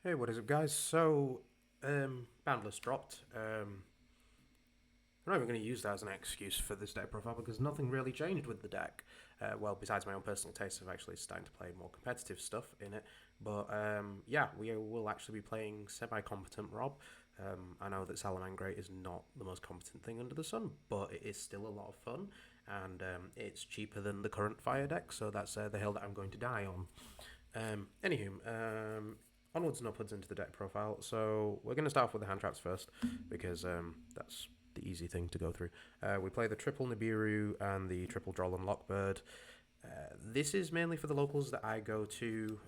Hey, what is up, guys? So, Boundless dropped. I'm not even going to use that as an excuse for this deck profile because nothing really changed with the deck. Well, besides my own personal taste of actually starting to play more competitive stuff in it. But yeah, we will actually be playing semi-competent Rob. I know that Salamangreat is not the most competent thing under the sun, but it is still a lot of fun, and it's cheaper than the current fire deck, so that's the hill that I'm going to die on. Anywho, onwards and upwards into the deck profile. So we're going to start off with the hand traps first, because that's the easy thing to go through. We play the triple Nibiru and the triple Droll and Lockbird. This is mainly for the locals that I go to.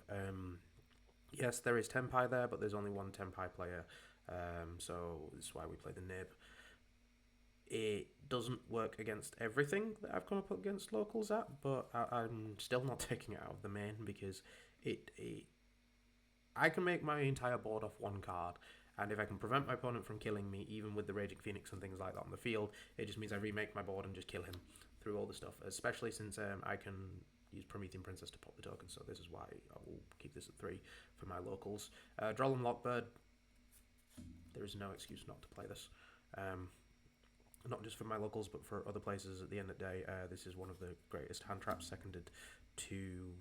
Yes, there is Tenpai there, but there's only one Tenpai player, so this is why we play the Nib. It doesn't work against everything that I've come up against locals at, but I'm still not taking it out of the main because I can make my entire board off one card, and if I can prevent my opponent from killing me, even with the Raging Phoenix and things like that on the field, it just means I remake my board and just kill him through all the stuff, especially since I can use Promethean Princess to pop the tokens, so this is why I will keep this at 3 for my locals. Droll and Lockbird, there is no excuse not to play this. Not just for my locals, but for other places at the end of the day. This is one of the greatest hand traps, seconded to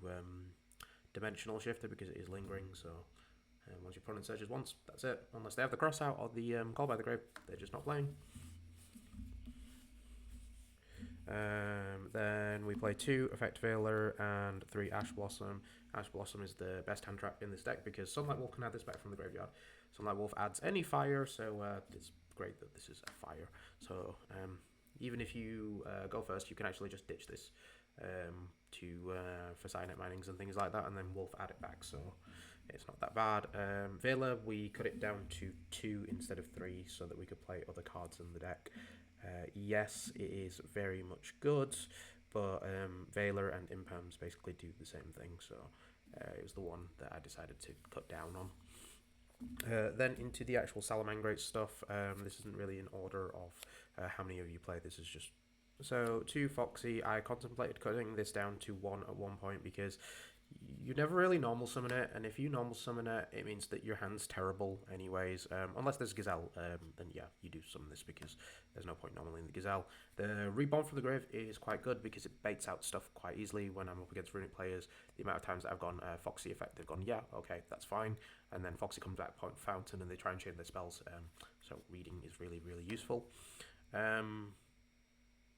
Dimensional Shifter because it is lingering, so once your opponent searches once, that's it. Unless they have the cross out or the Call by the Grave, they're just not playing. Then we play 2 Effect Veiler and 3 Ash Blossom. Ash Blossom is the best hand trap in this deck because Sunlight Wolf can add this back from the graveyard. Sunlight Wolf adds any fire, so it's great that this is a fire. So even if you go first, you can actually just ditch this for Cyanide Minings and things like that, and then Wolf add it back, so it's not that bad. Veiler, we cut it down to 2 instead of 3 so that we could play other cards in the deck. Yes, it is very much good, but Veiler and Imperms basically do the same thing, so it was the one that I decided to cut down on. Then into the actual Salamangreat stuff. This isn't really in order of how many of you play. This is just... So, 2 Foxy, I contemplated cutting this down to 1 at one point because you never really normal summon it, and if you normal summon it, it means that your hand's terrible anyways. Unless there's Gazelle, then yeah, you do summon this because there's no point normalling the Gazelle. The Reborn from the Grave is quite good because it baits out stuff quite easily when I'm up against Runic players. The amount of times that I've gone Foxy effect, they've gone, yeah, okay, that's fine, and then Foxy comes back Point Fountain and they try and chain their spells, so reading is really, really useful.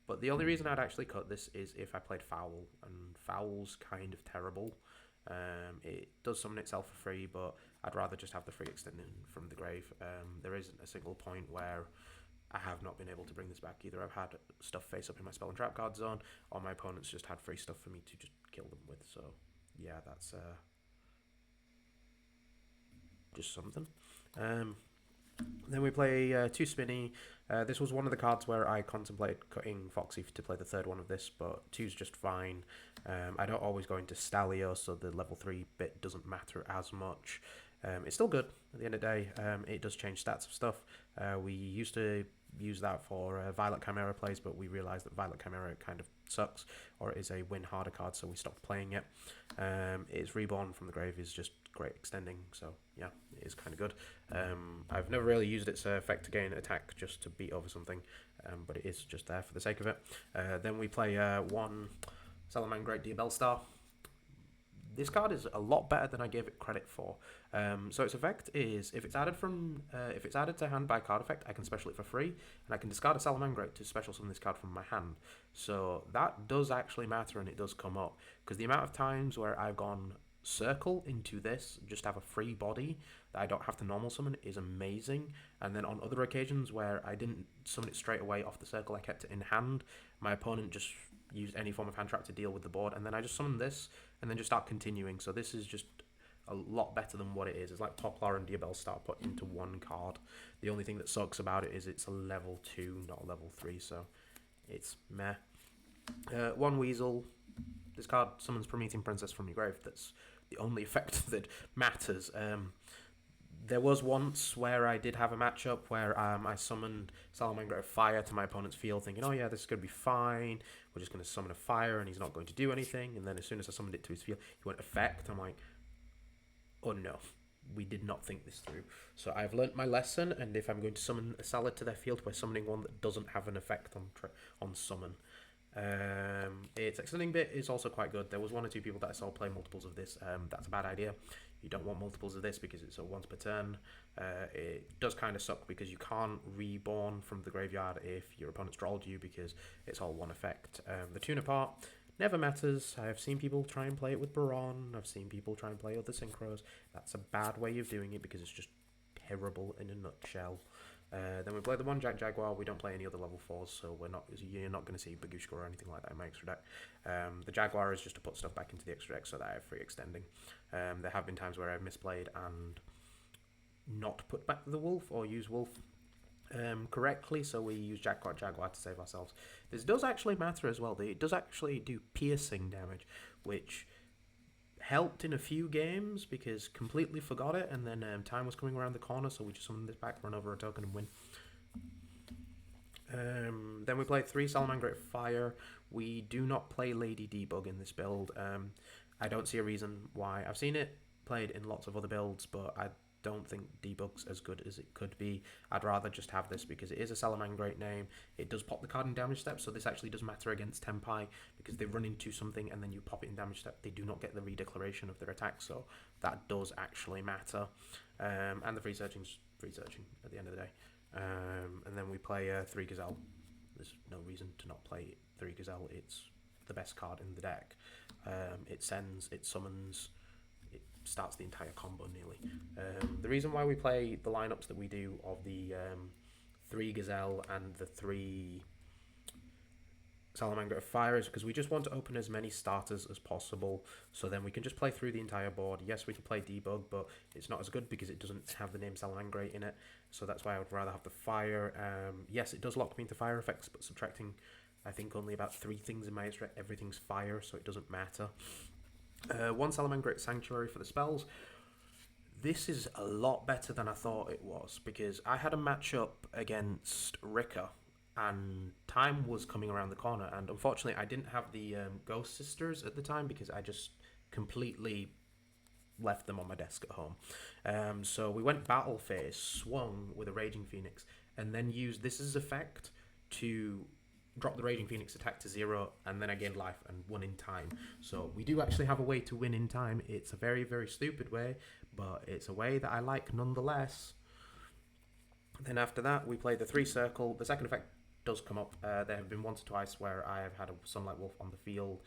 But the only reason I'd actually cut this is if I played Foul, and Foul's kind of terrible. It does summon itself for free, but I'd rather just have the free extending from the grave. There isn't a single point where I have not been able to bring this back. Either I've had stuff face up in my spell and trap card zone, or my opponent's just had free stuff for me to just kill them with. So yeah, that's just something. Then we play 2 Spinny. This was one of the cards where I contemplated cutting Foxy to play the 3rd one of this, but 2's just fine. I don't always go into Stalio, so the level 3 bit doesn't matter as much. It's still good at the end of the day. It does change stats of stuff. We used to use that for Violet Chimera plays, but we realised that Violet Chimera kind of sucks, or it is a win harder card, so we stopped playing it. Its Reborn from the Grave is just great extending, so yeah, it is kind of good. I've never really used its effect to gain attack just to beat over something, but it is just there for the sake of it. Then we play 1 Salamangreat Diabellstar. This card is a lot better than I gave it credit for. So its effect is, if it's added to hand by card effect, I can special it for free, and I can discard a Salamangreat to special summon this card from my hand. So that does actually matter, and it does come up, because the amount of times where I've gone circle into this, just have a free body that I don't have to normal summon, is amazing. And then on other occasions where I didn't summon it straight away off the circle, I kept it in hand, my opponent just used any form of hand trap to deal with the board, and then I just summoned this and then just start continuing. So this is just a lot better than what it is. It's like Poplar and Diabellstar put into one card. The only thing that sucks about it is it's a level 2, not a level 3, so it's meh. 1 Weasel. This card summons Promethean Princess from your grave. That's the only effect that matters. There was once where I did have a matchup where I summoned Salamangreat Fire to my opponent's field, thinking, oh yeah, this is going to be fine. We're just going to summon a fire and he's not going to do anything. And then as soon as I summoned it to his field, he went effect. I'm like, oh no, we did not think this through. So I've learnt my lesson, and if I'm going to summon a salad to their field, we're summoning one that doesn't have an effect on summon. Its extending bit is also quite good. There was 1 or 2 people that I saw play multiples of this. That's a bad idea. You don't want multiples of this because it's a once per turn. It does kind of suck because you can't reborn from the graveyard if your opponent's trolled you because it's all one effect. The tune apart never matters. I have seen people try and play it with Baron. I've seen people try and play other synchros. That's a bad way of doing it because it's just terrible in a nutshell. Then we play the 1 Jaguar. We don't play any other level 4s, so you're not going to see Bagushka or anything like that in my extra deck. The Jaguar is just to put stuff back into the extra deck so that I have free extending. There have been times where I've misplayed and not put back the Wolf or use Wolf correctly, so we use Jaguar to save ourselves. This does actually matter as well. It does actually do piercing damage, which helped in a few games because completely forgot it, and then time was coming around the corner, so we just summoned this back, run over a token and win. Then we play 3 Salamangreat Fire. We do not play Lady Debug in this build. I don't see a reason why. I've seen it played in lots of other builds, but I don't think Debug's as good as it could be. I'd rather just have this because it is a Salamangreat name. It does pop the card in damage step, so this actually does matter against Tempai because they run into something and then you pop it in damage step. They do not get the redeclaration of their attack, so that does actually matter. And the free searching at the end of the day. And then we play 3 Gazelle. There's no reason to not play 3 Gazelle. It's the best card in the deck. It sends, it summons, it starts the entire combo nearly. The reason why we play the lineups that we do of the 3 Gazelle and the 3 Salamander of Fire is because we just want to open as many starters as possible, so then we can just play through the entire board. Yes, we can play Debug, but it's not as good because it doesn't have the name Salamangreat in it, so that's why I would rather have the Fire. Yes, it does lock me into fire effects, but subtracting, I think, only about 3 things in my extra, everything's fire, so it doesn't matter. 1 Salamangreat Sanctuary for the spells. This is a lot better than I thought it was, because I had a matchup against Rika, and time was coming around the corner, and unfortunately I didn't have the Ghost Sisters at the time because I just completely left them on my desk at home. So we went Battle Phase, swung with a Raging Phoenix, and then used this as effect to drop the Raging Phoenix attack to 0, and then I gained life and won in time. So we do actually have a way to win in time. It's a very, very stupid way, but it's a way that I like nonetheless. Then after that, we play the 3 Circle. The second effect does come up. There have been once or twice where I have had a Sunlight Wolf on the field.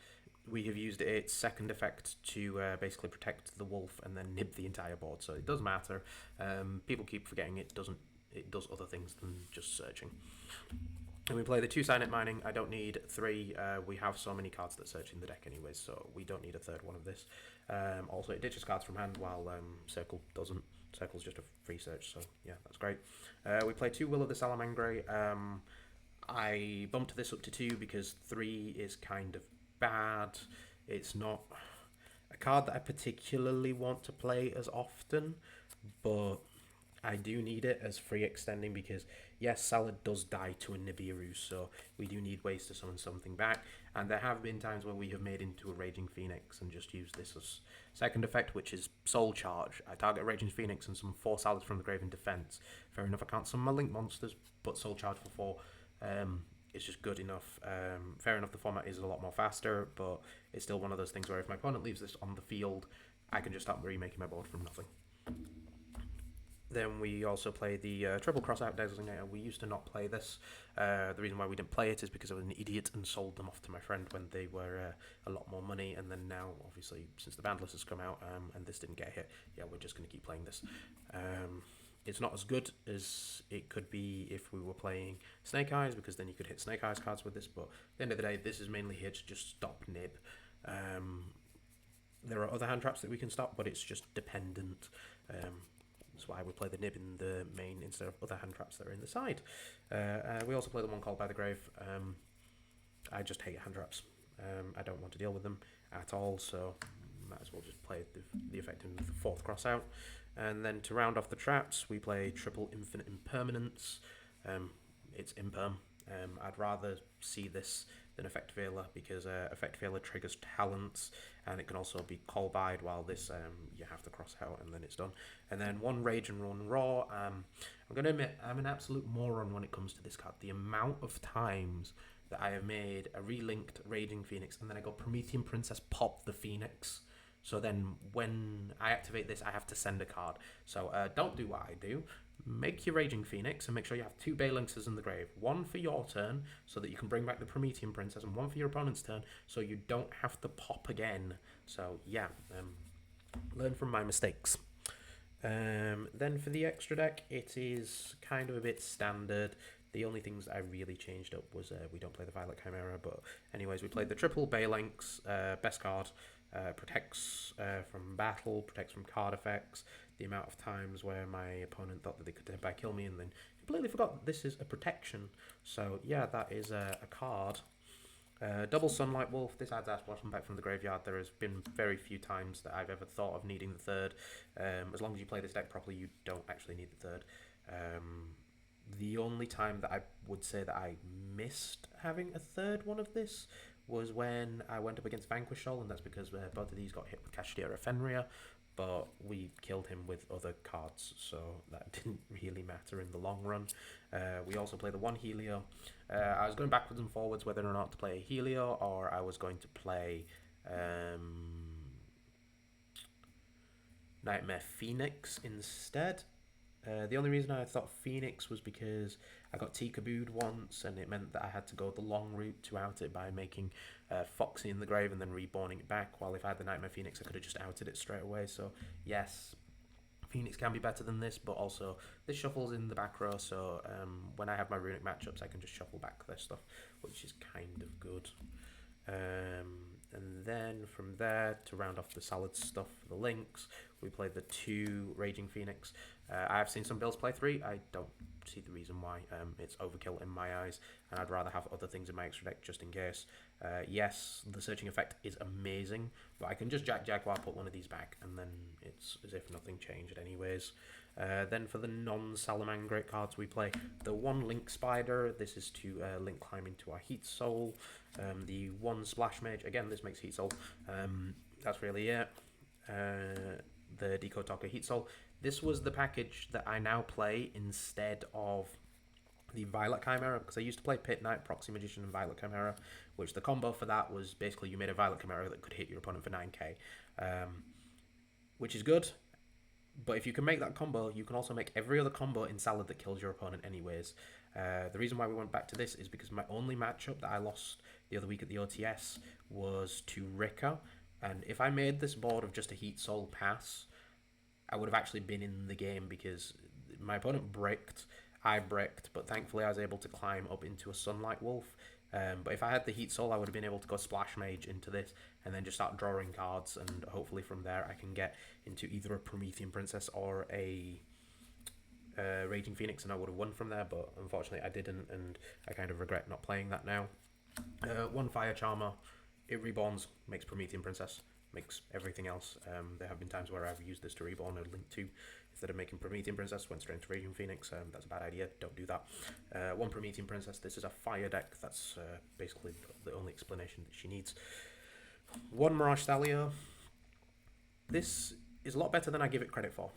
We have used its second effect to basically protect the wolf and then nib the entire board, so it does matter. People keep forgetting it does other things than just searching. And we play the 2 Signet Mining. I don't need 3. We have so many cards that search in the deck anyways, so we don't need a third one of this. Also, it ditches cards from hand while Circle doesn't. Circle's just a free search, so yeah, that's great. We play 2 Will of the Salamangreat. I bumped this up to 2 because 3 is kind of bad. It's not a card that I particularly want to play as often, but I do need it as free extending because, yes, Salad does die to a Nibiru, so we do need ways to summon something back. And there have been times where we have made into a Raging Phoenix and just used this as second effect, which is Soul Charge. I target a Raging Phoenix and summon 4 Salads from the grave in defense. Fair enough, I can't summon my Link monsters, but Soul Charge for 4 is just good enough. Fair enough, the format is a lot more faster, but it's still one of those things where if my opponent leaves this on the field, I can just start remaking my board from nothing. Then we also play the Triple Crossout Designator. We used to not play this. The reason why we didn't play it is because I was an idiot and sold them off to my friend when they were a lot more money. And then now, obviously, since the banned list has come out and this didn't get hit, yeah, we're just going to keep playing this. It's not as good as it could be if we were playing Snake Eyes, because then you could hit Snake Eyes cards with this. But at the end of the day, this is mainly here to just stop Nib. There are other hand traps that we can stop, but it's just dependent. That's why we play the Nib in the main instead of other hand traps that are in the side. We also play the one called By the Grave. I just hate hand traps. I don't want to deal with them at all, so might as well just play the effect in the 4th crossout. And then to round off the traps, we play Triple Infinite Impermanence. It's Imperm. I'd rather see this than Effect Veiler, because Effect Veiler triggers talents, and it can also be Colbide, while this you have to cross out and then it's done. And then one Rage and one Raw. I'm going to admit, I'm an absolute moron when it comes to this card. The amount of times that I have made a relinked Raging Phoenix, and then I go Promethean Princess, pop the Phoenix. So then when I activate this, I have to send a card. So don't do what I do. Make your Raging Phoenix and make sure you have 2 Balances in the grave. One for your turn so that you can bring back the Promethean Princess, and one for your opponent's turn so you don't have to pop again. So yeah, learn from my mistakes. Then for the extra deck, it is kind of a bit standard. The only things I really changed up was we don't play the Violet Chimera, but anyways, we played the triple Balanx, best card, protects from battle, protects from card effects, the amount of times where my opponent thought that they could thereby kill me and then completely forgot that this is a protection. So yeah, that is a card. Double Sunlight Wolf, this adds Ash Blossom back from the graveyard. There has been very few times that I've ever thought of needing the third. As long as you play this deck properly, you don't actually need the third. The only time that I would say that I missed having a third one of this was when I went up against Vanquish Soul, and that's because both of these got hit with Kashtira Fenrir, but we killed him with other cards, so that didn't really matter in the long run. We also play the one Helio. I was going backwards and forwards whether or not to play a Helio, or I was going to play Nightmare Phoenix instead. The only reason I thought Phoenix was because I got T-Kabooed once, and it meant that I had to go the long route to out it by making Foxy in the grave and then reborning it back, while if I had the Nightmare Phoenix, I could have just outed it straight away. So yes, Phoenix can be better than this, but also this shuffles in the back row, so when I have my runic matchups, I can just shuffle back their stuff, which is kind of good. And then from there, to round off the salad stuff for the links, we play the 2 Raging Phoenix. I have seen some builds play 3. I don't see the reason why. It's overkill in my eyes, and I'd rather have other things in my extra deck just in case. Yes, the searching effect is amazing, but I can just Jaguar, put one of these back, and then it's as if nothing changed anyways. Then for the non-Salamangreat cards, we play the 1 Link Spider. This is to link climb into our Heat Soul. The 1 Splash Mage. Again, this makes Heat Soul. That's really it. The Decode Talker Heat Soul. This was the package that I now play instead of the Violet Chimera, because I used to play Pit Knight, Proxy Magician, and Violet Chimera, which the combo for that was basically you made a Violet Chimera that could hit your opponent for 9k, which is good. But if you can make that combo, you can also make every other combo in Salad that kills your opponent anyways. The reason why we went back to this is because my only matchup that I lost the other week at the OTS was to Rika, and if I made this board of just a Heat Soul pass, I would have actually been in the game, because my opponent bricked, I bricked, but thankfully I was able to climb up into a Sunlight Wolf. But if I had the Heat Soul, I would have been able to go Splash Mage into this and then just start drawing cards, and hopefully from there I can get into either a Promethean Princess or a Raging Phoenix, and I would have won from there, but unfortunately I didn't, and I kind of regret not playing that now. 1 Fire Charmer, it reborns, makes Promethean Princess, makes everything else. There have been times where I've used this to reborn a Link 2 instead of making Promethean Princess, went straight into Raging Phoenix. That's a bad idea, don't do that. 1 Promethean Princess, this is a fire deck, that's basically the only explanation that she needs. 1 Mirage Thalia, this is a lot better than I give it credit for.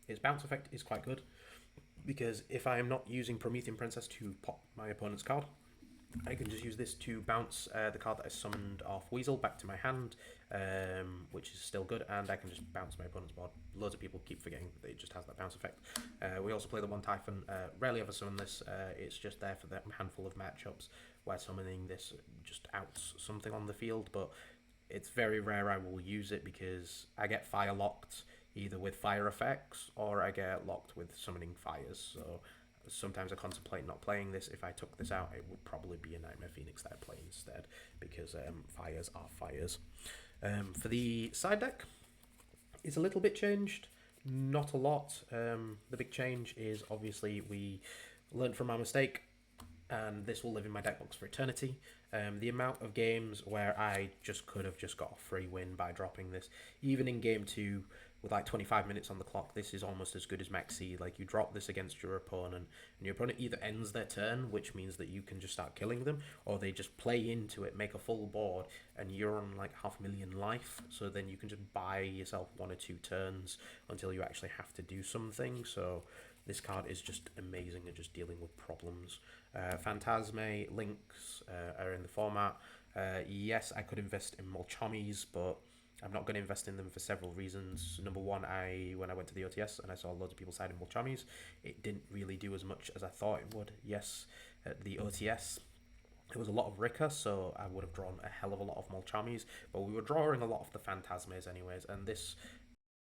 Its bounce effect is quite good, because if I am not using Promethean Princess to pop my opponent's card, I can just use this to bounce the card that I summoned off Weasel back to my hand, which is still good, and I can just bounce my opponent's board. Loads of people keep forgetting that it just has that bounce effect. We also play the 1 Typhon. Rarely ever summon this. It's just there for the handful of matchups where summoning this just outs something on the field, but it's very rare I will use it, because I get fire locked either with fire effects or I get locked with summoning fires, so sometimes I contemplate not playing this. If I took this out, it would probably be a Nightmare Phoenix that I play instead, because fires are fires. For the side deck, it's a little bit changed, not a lot. The big change is obviously we learned from our mistake, and this will live in my deck box for eternity. The amount of games where I just could have just got a free win by dropping this, even in game 2, with like 25 minutes on the clock, this is almost as good as Maxi. Like, you drop this against your opponent, and your opponent either ends their turn, which means that you can just start killing them, or they just play into it, make a full board, and you're on like 500,000 life. So then you can just buy yourself 1 or 2 turns until you actually have to do something. So this card is just amazing at just dealing with problems. Phantasme links are in the format. Yes, I could invest in more chommies, but I'm not going to invest in them for several reasons. Number one, when I went to the OTS and I saw loads of people signing Mulchamis, it didn't really do as much as I thought it would. Yes, at the OTS, there was a lot of Rika, so I would have drawn a hell of a lot of Mulchamis, but we were drawing a lot of the Phantasmes anyways, and this